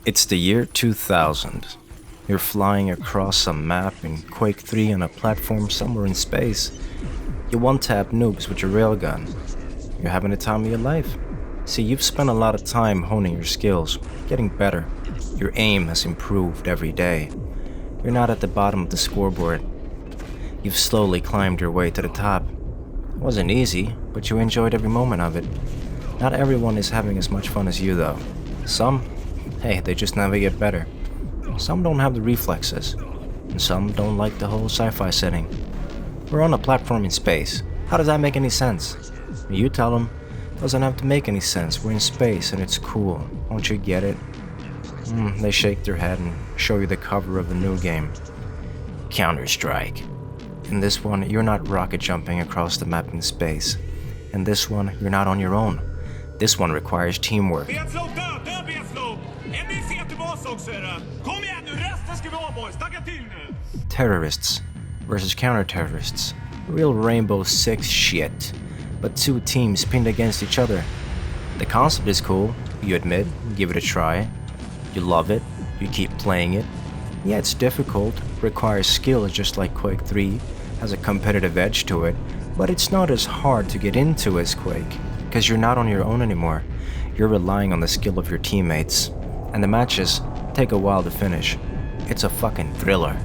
It's the year 2000. You're flying across some map in Quake 3 on a platform somewhere in space. You one-tap noobs with your railgun. You're having the time of your life. See, you've spent a lot of time honing your skills, getting better. Your aim has improved every day. You're not at the bottom of the scoreboard. You've slowly climbed your way to the top. It wasn't easy, but you enjoyed every moment of it. Not everyone is having as much fun as you, though. Some, hey, they just never get better. Some don't have the reflexes, and some don't like the whole sci-fi setting. We're on a platform in space. How does that make any sense? You tell them. Doesn't have to make any sense. We're in space and it's cool. Don't you get it? They shake their head and show you the cover of a new game. Counter-Strike. In this one, you're not rocket jumping across the map in space. In this one, you're not on your own. This one requires teamwork. Terrorists versus counter-terrorists. Real Rainbow Six shit. But two teams pinned against each other. The concept is cool, you admit, give it a try. You love it, you keep playing it. Yeah, it's difficult, requires skill just like Quake 3, has a competitive edge to it, but it's not as hard to get into as Quake, because you're not on your own anymore. You're relying on the skill of your teammates, and the matches take a while to finish. It's a fucking thriller.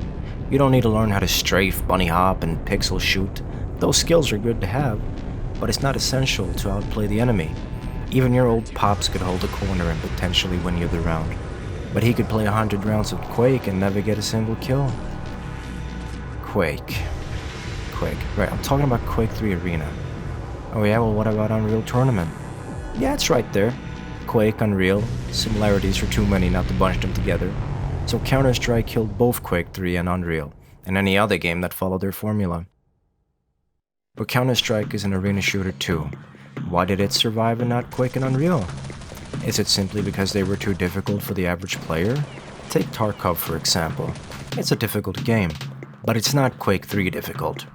You don't need to learn how to strafe, bunny hop, and pixel shoot. Those skills are good to have, but it's not essential to outplay the enemy. Even your old pops could hold a corner and potentially win you the round, but he could play 100 rounds of Quake and never get a single kill. Quake. Right, I'm talking about Quake 3 Arena. Oh yeah, well what about Unreal Tournament? Yeah, it's right there. Quake, Unreal, similarities are too many not to bunch them together. So Counter-Strike killed both Quake 3 and Unreal, and any other game that followed their formula. But Counter-Strike is an arena shooter too. Why did it survive and not Quake and Unreal? Is it simply because they were too difficult for the average player? Take Tarkov for example. It's a difficult game, but it's not Quake 3 difficult.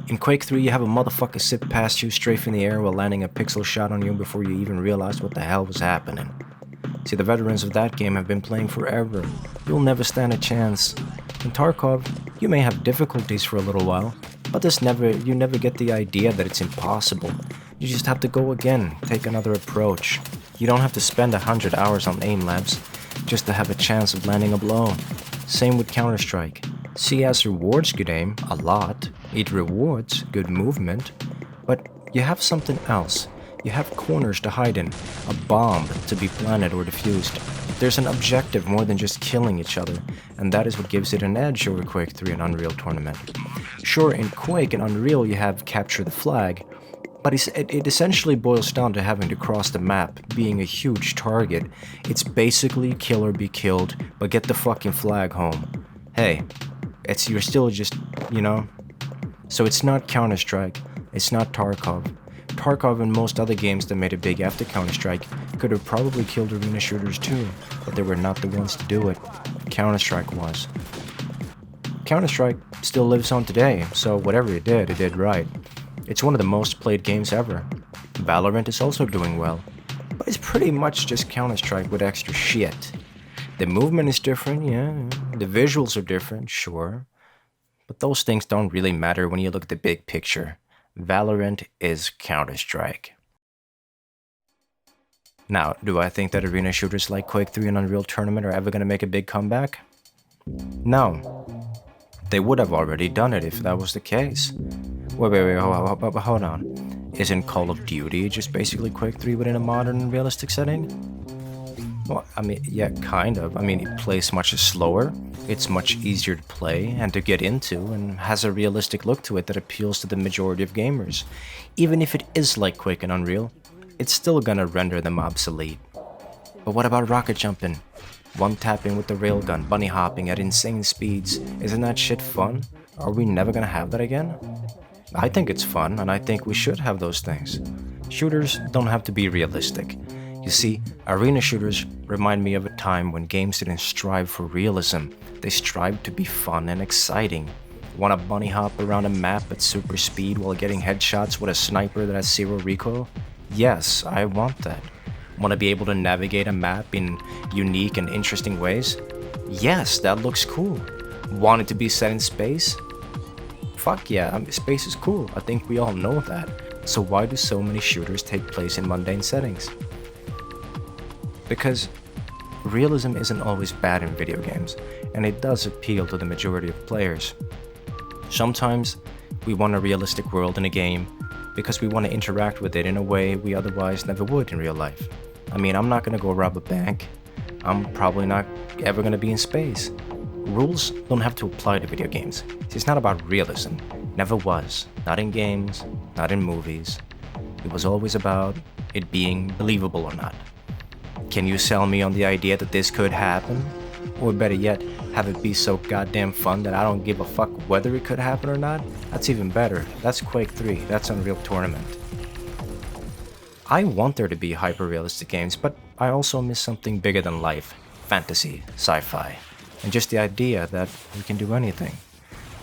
In Quake 3 you have a motherfucker zip past you, strafe in the air while landing a pixel shot on you before you even realized what the hell was happening. See, the veterans of that game have been playing forever. You'll never stand a chance. In Tarkov, you may have difficulties for a little while, but you never get the idea that it's impossible. You just have to go again, take another approach. You don't have to spend 100 hours on aim labs just to have a chance of landing a blow. Same with Counter-Strike. CS rewards good aim, a lot. It rewards good movement. But you have something else. You have corners to hide in, a bomb to be planted or defused. There's an objective more than just killing each other, and that is what gives it an edge over Quake 3 and Unreal Tournament. Sure, in Quake and Unreal you have capture the flag, but it essentially boils down to having to cross the map, being a huge target. It's basically kill or be killed, but get the fucking flag home. Hey, you're still just, So it's not Counter-Strike, it's not Tarkov. Tarkov and most other games that made it big after Counter-Strike could have probably killed arena shooters too, but they were not the ones to do it. Counter-Strike was. Counter-Strike still lives on today, so whatever it did right. It's one of the most played games ever. Valorant is also doing well, but it's pretty much just Counter-Strike with extra shit. The movement is different, yeah, the visuals are different, sure, but those things don't really matter when you look at the big picture. Valorant is Counter-Strike. Now, do I think that arena shooters like Quake 3 and Unreal Tournament are ever gonna make a big comeback? No. They would have already done it if that was the case. Wait, hold on. Isn't Call of Duty just basically Quake 3 within a modern and realistic setting? Well, yeah, kind of. It plays much slower, it's much easier to play and to get into, and has a realistic look to it that appeals to the majority of gamers. Even if it is like Quake and Unreal, it's still gonna render them obsolete. But what about rocket jumping? One-tapping with the railgun, bunny hopping at insane speeds. Isn't that shit fun? Are we never gonna have that again? I think it's fun, and I think we should have those things. Shooters don't have to be realistic. You see, arena shooters remind me of a time when games didn't strive for realism. They strived to be fun and exciting. Want to bunny hop around a map at super speed while getting headshots with a sniper that has zero recoil? Yes, I want that. Want to be able to navigate a map in unique and interesting ways? Yes, that looks cool. Want it to be set in space? Fuck yeah, space is cool. I think we all know that. So why do so many shooters take place in mundane settings? Because realism isn't always bad in video games, and it does appeal to the majority of players. Sometimes we want a realistic world in a game because we want to interact with it in a way we otherwise never would in real life. I mean, I'm not gonna go rob a bank. I'm probably not ever gonna be in space. Rules don't have to apply to video games. It's not about realism. Never was. Not in games, not in movies. It was always about it being believable or not. Can you sell me on the idea that this could happen? Or better yet, have it be so goddamn fun that I don't give a fuck whether it could happen or not? That's even better. That's Quake 3. That's Unreal Tournament. I want there to be hyper-realistic games, but I also miss something bigger than life. Fantasy, sci-fi, and just the idea that we can do anything.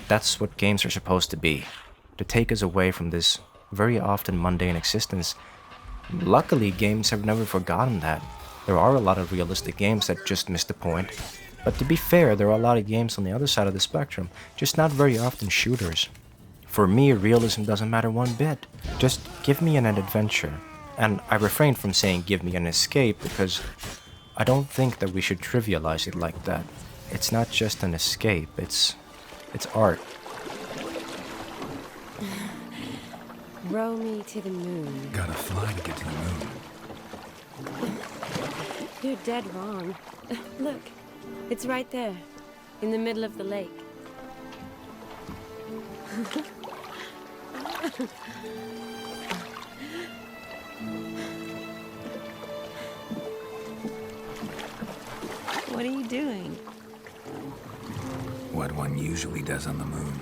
That's what games are supposed to be. To take us away from this very often mundane existence. Luckily, games have never forgotten that. There are a lot of realistic games that just miss the point. But to be fair, there are a lot of games on the other side of the spectrum, just not very often shooters. For me, realism doesn't matter one bit. Just give me an adventure. And I refrain from saying give me an escape because I don't think that we should trivialize it like that. It's not just an escape, it's art. Row me to the moon. Gotta fly to get to the moon. You're dead wrong. Look, it's right there, in the middle of the lake. What are you doing? What one usually does on the moon.